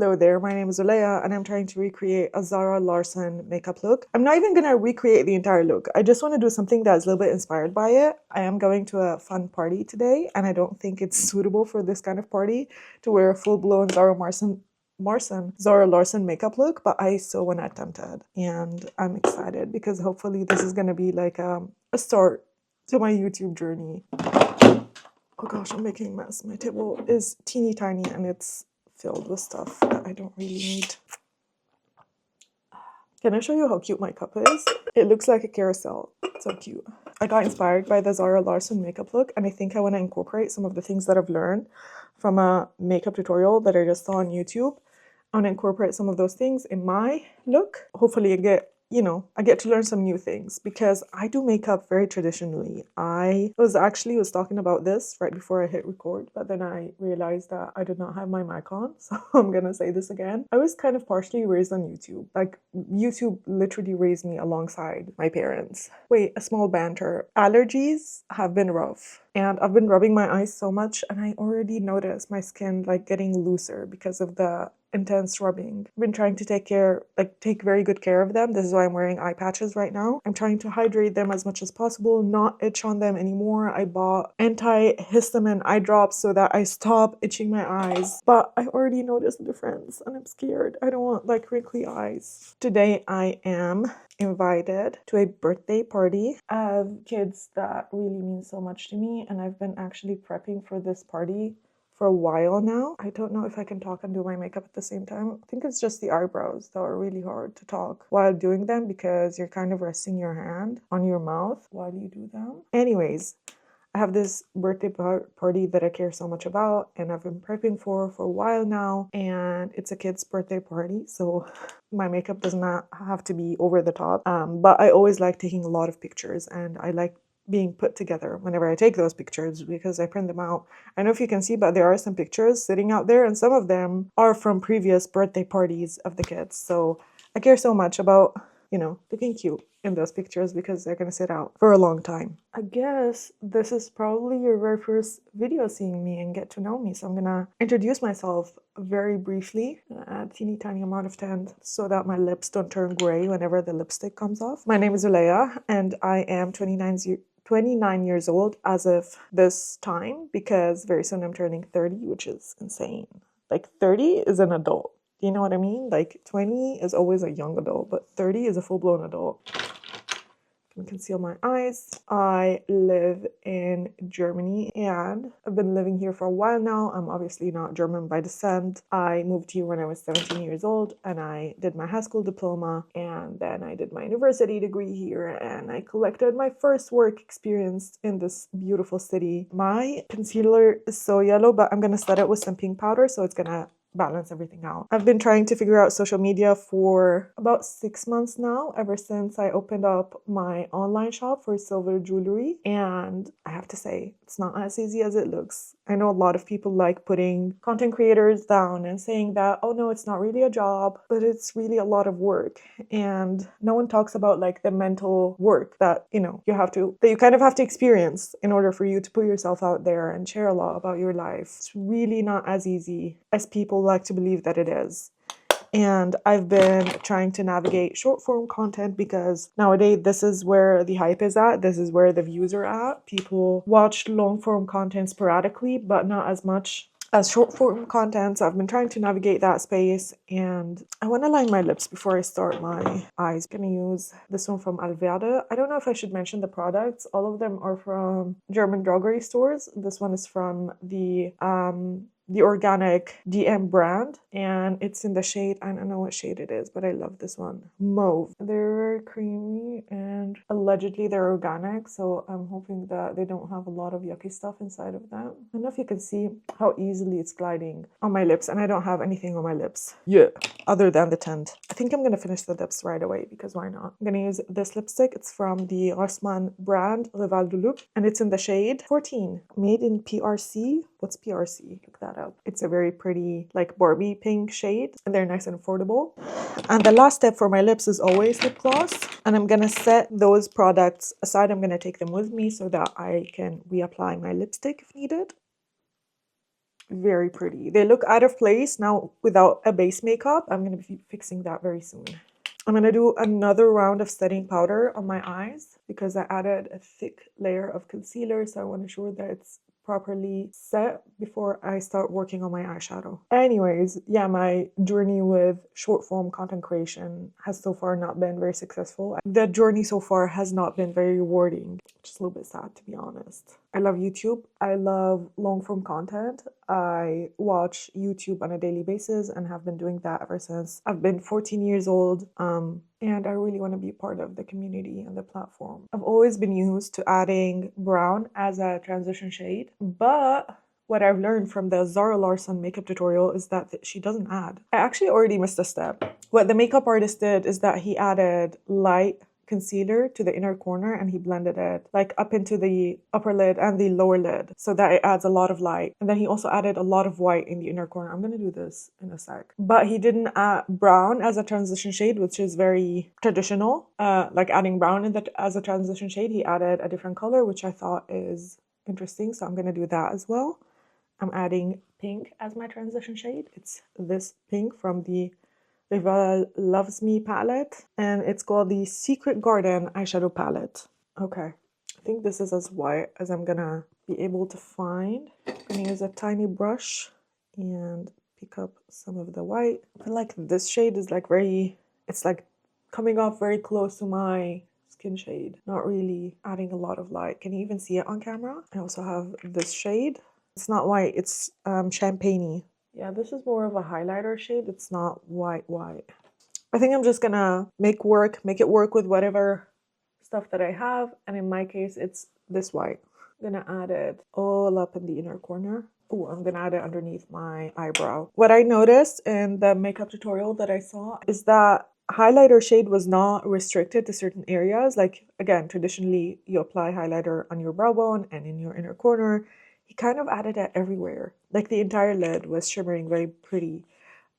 Hello there, my name is Olea and I'm trying to recreate a Zara Larsson makeup look. I'm not even going to recreate the entire look. I just want to do something that's a little bit inspired by it. I am going to a fun party today and I don't think it's suitable for this kind of party to wear a full-blown Zara Larsson makeup look, but I still want to attempt it and I'm excited because hopefully this is going to be like a start to my YouTube journey. Oh gosh, I'm making a mess. My table is teeny tiny and it's filled with stuff that I don't really need. Can I show you how cute my cup is? It looks like a carousel. It's so cute. I got inspired by the Zara Larsson makeup look and I think I want to incorporate some of the things that I've learned from a makeup tutorial that I just saw on YouTube. I want to incorporate some of those things in my look. Hopefully I get to learn some new things because I do makeup very traditionally. I was talking about this right before I hit record, but then I realized that I did not have my mic on, so I'm gonna say this again. I was kind of partially raised on YouTube. Like, YouTube literally raised me alongside my parents. Wait, a small banter. Allergies have been rough. And I've been rubbing my eyes so much and I already noticed my skin like getting looser because of the intense rubbing. I've been trying to take very good care of them. This is why I'm wearing eye patches right now. I'm trying to hydrate them as much as possible, not itch on them anymore. I bought antihistamine eye drops so that I stop itching my eyes. But I already noticed the difference and I'm scared. I don't want like wrinkly eyes. Today I am invited to a birthday party of kids that really mean so much to me, and I've been actually prepping for this party for a while now. I don't know if I can talk and do my makeup at the same time. I think it's just the eyebrows that are really hard to talk while doing them because you're kind of resting your hand on your mouth while you do them. Anyways, I have this birthday party that I care so much about and I've been prepping for a while now, and it's a kid's birthday party, so my makeup does not have to be over the top. But I always like taking a lot of pictures and I like being put together whenever I take those pictures because I print them out. I don't know if you can see, but there are some pictures sitting out there and some of them are from previous birthday parties of the kids. So I care so much about, looking cute in those pictures because they're gonna sit out for a long time. I guess this is probably your very first video seeing me and get to know me, so I'm gonna introduce myself very briefly. Add a teeny tiny amount of tint so that my lips don't turn gray whenever the lipstick comes off. My name is Olea and I am 29 years old as of this time because very soon I'm turning 30, which is insane. Like 30 is an adult. You know what I mean? Like 20 is always a young adult, but 30 is a full-blown adult. I can conceal my eyes. I live in Germany and I've been living here for a while now. I'm obviously not German by descent. I moved here when I was 17 years old and I did my high school diploma and then I did my university degree here and I collected my first work experience in this beautiful city. My concealer is so yellow, but I'm gonna set it with some pink powder so it's gonna balance everything out. I've been trying to figure out social media for about 6 months now, ever since I opened up my online shop for silver jewelry, and I have to say it's not as easy as it looks. I know a lot of people like putting content creators down and saying that, oh no, it's not really a job, but it's really a lot of work, and no one talks about like the mental work that you kind of have to experience in order for you to put yourself out there and share a lot about your life. It's really not as easy as people like to believe that it is. And I've been trying to navigate short form content because nowadays this is where the hype is at. This is where the views are at. People watch long form content sporadically, but not as much as short form content. So I've been trying to navigate that space, and I want to line my lips before I start my eyes. I'm gonna use this one from Alverde. I don't know if I should mention the products. All of them are from German druggery stores. This one is from the organic DM brand, and it's in the shade, I don't know what shade it is, but I love this one, Mauve. They're very creamy and allegedly they're organic, so I'm hoping that they don't have a lot of yucky stuff inside of them. I don't know if you can see how easily it's gliding on my lips, and I don't have anything on my lips other than the tint. I think I'm gonna finish the lips right away because why not? I'm gonna use this lipstick. It's from the Rossmann brand, Rival du Look, and it's in the shade 14, made in PRC. What's PRC? Look that up. It's a very pretty like Barbie pink shade and they're nice and affordable. And the last step for my lips is always lip gloss, and I'm gonna set those products aside. I'm gonna take them with me so that I can reapply my lipstick if needed. very pretty. They look out of place now without a base makeup. I'm going to be fixing that very soon. I'm going to do another round of setting powder on my eyes because I added a thick layer of concealer, so I want to ensure that it's properly set before I start working on my eyeshadow. Anyways, yeah, my journey with short form content creation has so far not been very successful. The journey so far has not been very rewarding, which is a little bit sad, to be honest. I love YouTube. I love long form content. I watch YouTube on a daily basis and have been doing that ever since I've been 14 years old. And I really want to be part of the community and the platform. I've always been used to adding brown as a transition shade, but what I've learned from the Zara Larsson makeup tutorial is that she doesn't add. I actually already missed a step. What the makeup artist did is that he added light concealer to the inner corner and he blended it like up into the upper lid and the lower lid so that it adds a lot of light. And then he also added a lot of white in the inner corner. I'm gonna do this in a sec. But he didn't add brown as a transition shade, which is very traditional. Like adding brown in as a transition shade, he added a different color, which I thought is interesting. So I'm gonna do that as well. I'm adding pink as my transition shade. It's this pink from the Rival Loves Me palette, and it's called the Secret Garden eyeshadow palette. Okay, I think this is as white as I'm gonna be able to find. I'm gonna use a tiny brush and pick up some of the white. I feel like this shade is like it's like coming off very close to my skin shade, not really adding a lot of light. Can you even see it on camera? I also have this shade. It's not white, it's champagne-y. Yeah, this is more of a highlighter shade. It's not white. I think I'm just gonna make it work with whatever stuff that I have. And in my case, it's this white. I'm gonna add it all up in the inner corner. Oh, I'm gonna add it underneath my eyebrow. What I noticed in the makeup tutorial that I saw is that highlighter shade was not restricted to certain areas. Like, again, traditionally, you apply highlighter on your brow bone and in your inner corner. He kind of added it everywhere. Like the entire lid was shimmering very pretty.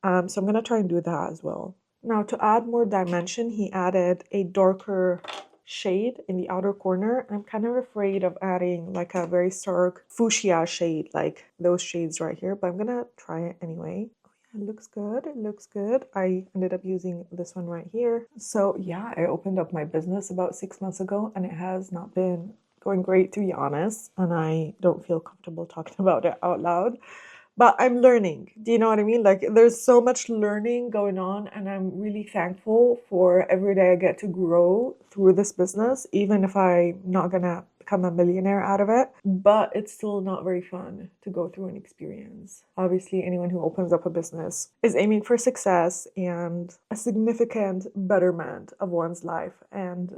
So I'm gonna try and do that as well. Now to add more dimension, he added a darker shade in the outer corner. I'm kind of afraid of adding like a very stark fuchsia shade, like those shades right here, but I'm gonna try it anyway. It looks good. It looks good. I ended up using this one right here. So yeah, I opened up my business about 6 months ago and it has not been going great, to be honest, and I don't feel comfortable talking about it out loud, but I'm learning. Do you know what I mean? Like there's so much learning going on and I'm really thankful for every day I get to grow through this business, even if I'm not gonna become a millionaire out of it, but it's still not very fun to go through an experience. Obviously, anyone who opens up a business is aiming for success and a significant betterment of one's life, and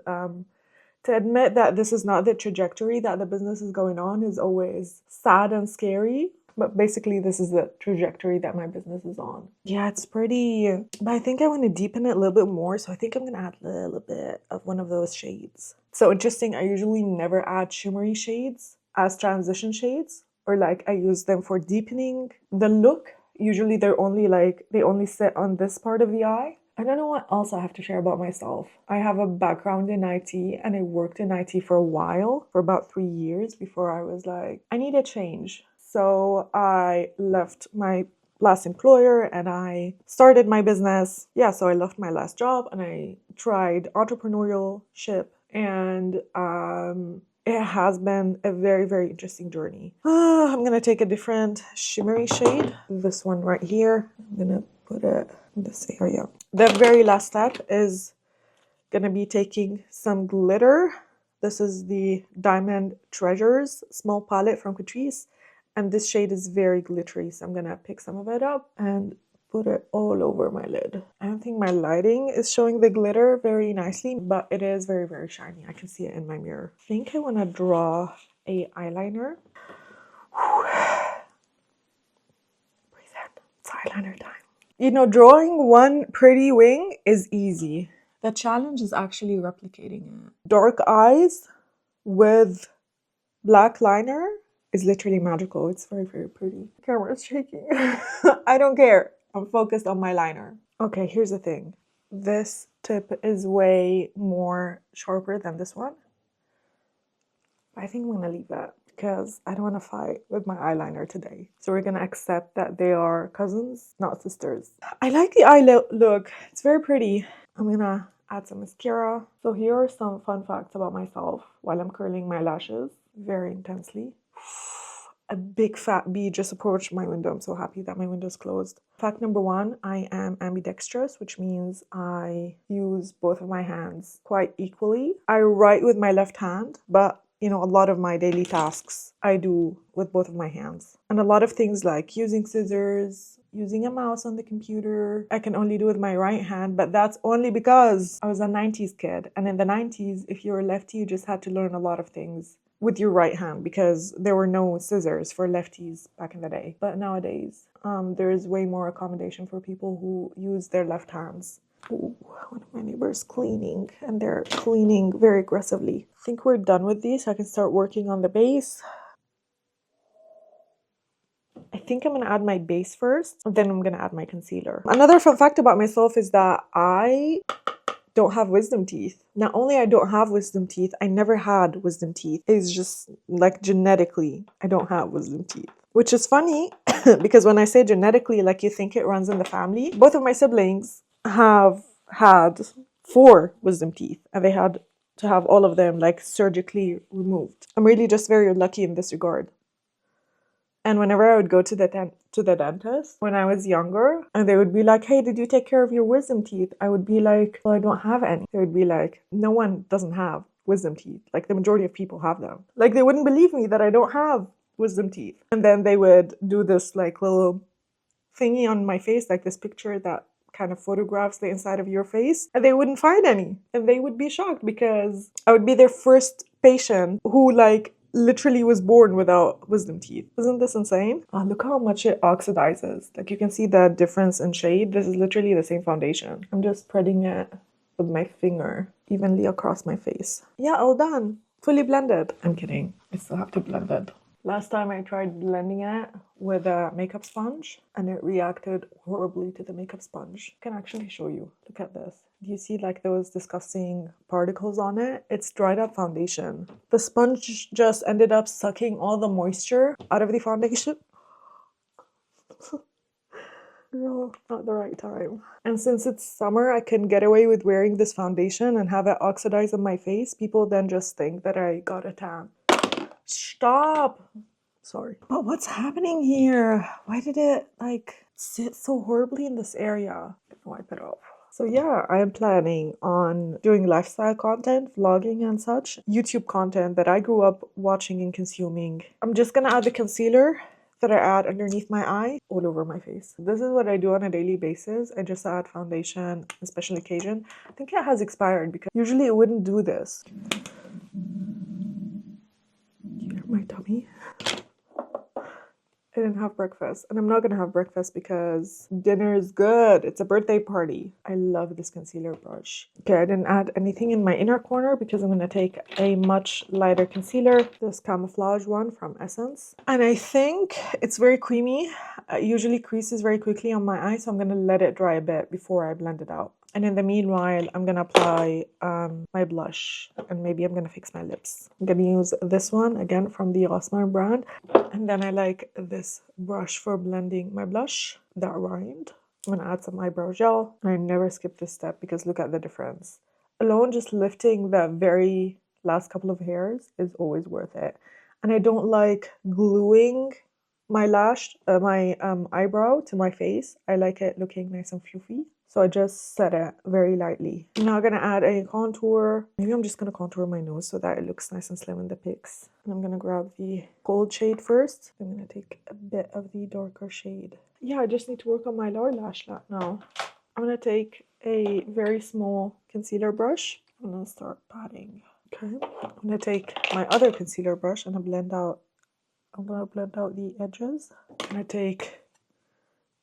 to admit that this is not the trajectory that the business is going on is always sad and scary. But basically, this is the trajectory that my business is on. Yeah, it's pretty, but I think I want to deepen it a little bit more. So I think I'm going to add a little bit of one of those shades. So interesting, I usually never add shimmery shades as transition shades, or like I use them for deepening the look. Usually they only sit on this part of the eye. I don't know what else I have to share about myself. I have a background in IT and I worked in IT for a while, for about 3 years before I was like, I need a change. So I left my last employer and I started my business. Yeah, so I left my last job and I tried entrepreneurship, and it has been a very, very interesting journey. I'm gonna take a different shimmery shade, this one right here. I'm gonna put it in this area. The very last step is gonna be taking some glitter. This is the Diamond Treasures small palette from Catrice, and this shade is very glittery, so I'm gonna pick some of it up and put it all over my lid. I don't think my lighting is showing the glitter very nicely, but it is very, very shiny. I can see it in my mirror. I think I wanna draw a eyeliner. Breathe in, it's eyeliner time. You know, drawing one pretty wing is easy. The challenge is actually replicating it. Dark eyes with black liner is literally magical. It's very, very pretty. The camera is shaking. I don't care. I'm focused on my liner. Okay, here's the thing. This tip is way more sharper than this one. I think I'm gonna leave that. because I don't want to fight with my eyeliner today. So we're going to accept that they are cousins, not sisters. I like the eye look. It's very pretty. I'm going to add some mascara. So here are some fun facts about myself while I'm curling my lashes very intensely. A big fat bee just approached my window. I'm so happy that my window is closed. Fact number 1, I am ambidextrous, which means I use both of my hands quite equally. I write with my left hand, but you know, a lot of my daily tasks I do with both of my hands. And a lot of things like using scissors, using a mouse on the computer, I can only do with my right hand, but that's only because I was a 90s kid. And in the 90s, if you were lefty, you just had to learn a lot of things with your right hand because there were no scissors for lefties back in the day. But nowadays, there is way more accommodation for people who use their left hands. Ooh, one of my neighbors cleaning, and they're cleaning very aggressively. I think we're done with these. I can start working on the base. I think I'm going to add my base first, and then I'm going to add my concealer. Another fun fact about myself is that I don't have wisdom teeth. Not only I don't have wisdom teeth, I never had wisdom teeth. It's just like genetically, I don't have wisdom teeth. Which is funny because when I say genetically, like you think it runs in the family. Both of my siblings have had 4 wisdom teeth and they had to have all of them like surgically removed. I'm really just very lucky in this regard. And whenever I would go to the dentist when I was younger, and they would be like, hey, did you take care of your wisdom teeth? I would be like, well, I don't have any. They would be like, no one doesn't have wisdom teeth. Like the majority of people have them. Like they wouldn't believe me that I don't have wisdom teeth. And then they would do this like little thingy on my face, like this picture that kind of photographs the inside of your face, and they wouldn't find any. And they would be shocked because I would be their first patient who like literally was born without wisdom teeth. Isn't this insane? Oh, look how much it oxidizes. Like you can see the difference in shade. This is literally the same foundation. I'm just spreading it with my finger evenly across my face. Yeah, all done. Fully blended. I'm kidding. I still have to blend it. Last time I tried blending it with a makeup sponge and it reacted horribly to the makeup sponge. I can actually show you. Look at this. Do you see like those disgusting particles on it? It's dried up foundation. The sponge just ended up sucking all the moisture out of the foundation. No, not the right time. And since it's summer, I can get away with wearing this foundation and have it oxidize on my face. People then just think that I got a tan. Stop! Sorry. But what's happening here? Why did it like sit so horribly in this area? I can wipe it off. So yeah, I am planning on doing lifestyle content, vlogging and such. YouTube content that I grew up watching and consuming. I'm just gonna add the concealer that I add underneath my eye all over my face. This is what I do on a daily basis. I just add foundation on special occasion. I think it has expired because usually it wouldn't do this. My tummy. I didn't have breakfast and I'm not gonna have breakfast because dinner is good. It's a birthday party. I love this concealer brush. Okay, I didn't add anything in my inner corner because I'm gonna take a much lighter concealer, this camouflage one from Essence. And I think it's very creamy. It usually creases very quickly on my eye, so I'm gonna let it dry a bit before I blend it out. And in the meanwhile, I'm gonna apply my blush and maybe I'm gonna fix my lips. I'm gonna use this one again from the Rossmann brand. And then I like this brush for blending my blush. That rhymed. I'm gonna add some eyebrow gel. I never skip this step because look at the difference. Alone, just lifting the very last couple of hairs is always worth it. And I don't like gluing my eyebrow to my face. I like it looking nice and fluffy. So I just set it very lightly. I'm now gonna add a contour. Maybe I'm just gonna contour my nose so that it looks nice and slim in the pics. And I'm gonna grab the gold shade first. I'm gonna take a bit of the darker shade. Yeah, I just need to work on my lower lash now. I'm gonna take a very small concealer brush. I'm gonna start patting. Okay. I'm gonna take my other concealer brush and I'm gonna blend out the edges. I'm gonna take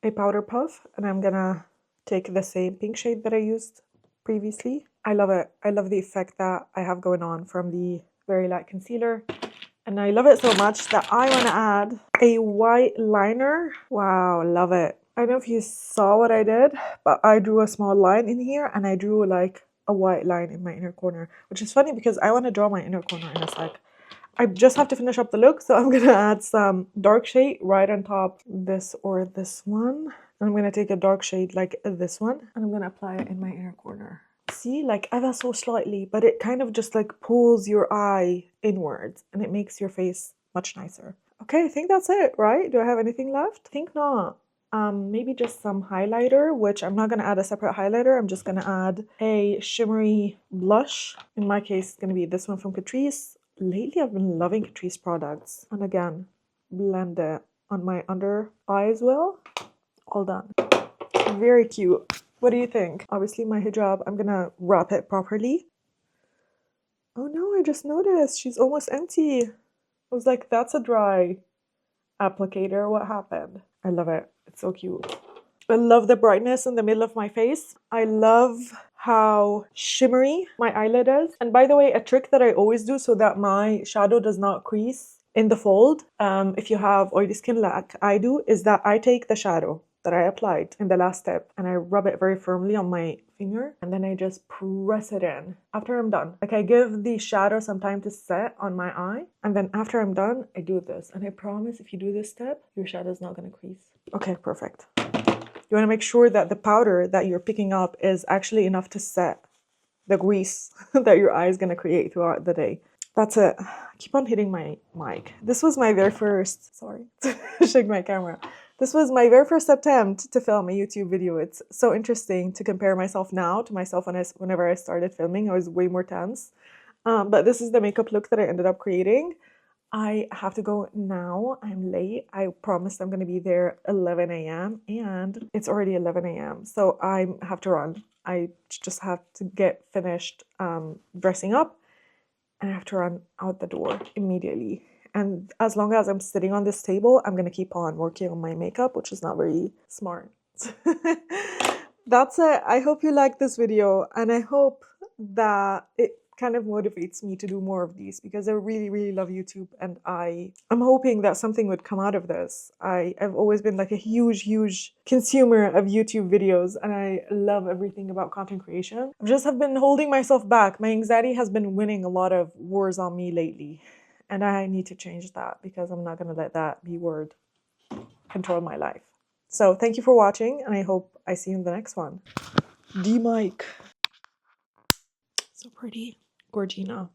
a powder puff and I'm gonna take the same pink shade that I used previously. I love it. I love the effect that I have going on from the very light concealer. And I love it so much that I want to add a white liner. Wow, love it. I don't know if you saw what I did, but I drew a small line in here and I drew like a white line in my inner corner, which is funny because I want to draw my inner corner in a sec. I just have to finish up the look, so I'm gonna add some dark shade right on top, this or this one. I'm gonna take a dark shade like this one, and I'm gonna apply it in my inner corner. See, like ever so slightly, but it kind of just like pulls your eye inwards and it makes your face much nicer. Okay, I think that's it, right? Do I have anything left? I think not. Maybe just some highlighter, which I'm not gonna add a separate highlighter. I'm just gonna add a shimmery blush. In my case, it's gonna be this one from Catrice. Lately, I've been loving Catrice products. And again, blend it on my under eye as well. All done. Very cute. What do you think? Obviously, my hijab, I'm gonna wrap it properly. Oh no, I just noticed she's almost empty. I was like, that's a dry applicator. What happened? I love it. It's so cute. I love the brightness in the middle of my face. I love how shimmery my eyelid is. And by the way, a trick that I always do so that my shadow does not crease in the fold, if you have oily skin like I do, is that I take the shadow that I applied in the last step and I rub it very firmly on my finger and then I just press it in after I'm done. Like I give the shadow some time to set on my eye and then after I'm done, I do this. And I promise if you do this step, your shadow is not going to crease. Okay, perfect. You want to make sure that the powder that you're picking up is actually enough to set the grease that your eye is going to create throughout the day. That's it. I keep on hitting my mic. This was my very first, sorry, shake my camera. This was my very first attempt to film a YouTube video. It's so interesting to compare myself now to myself whenever I started filming. I was way more tense. But this is the makeup look that I ended up creating. I have to go now. I'm late. I promised I'm going to be there 11 a.m. and it's already 11 a.m. So I have to run. I just have to get finished dressing up and I have to run out the door immediately. And as long as I'm sitting on this table, I'm going to keep on working on my makeup, which is not very smart. That's it. I hope you liked this video and I hope that it kind of motivates me to do more of these because I really, really love YouTube and I'm hoping that something would come out of this. I've always been like a huge consumer of YouTube videos and I love everything about content creation. I just have been holding myself back. My anxiety has been winning a lot of wars on me lately and I need to change that because I'm not going to let that B word control my life. So thank you for watching and I hope I see you in the next one. D Mike. So pretty. Gorgina.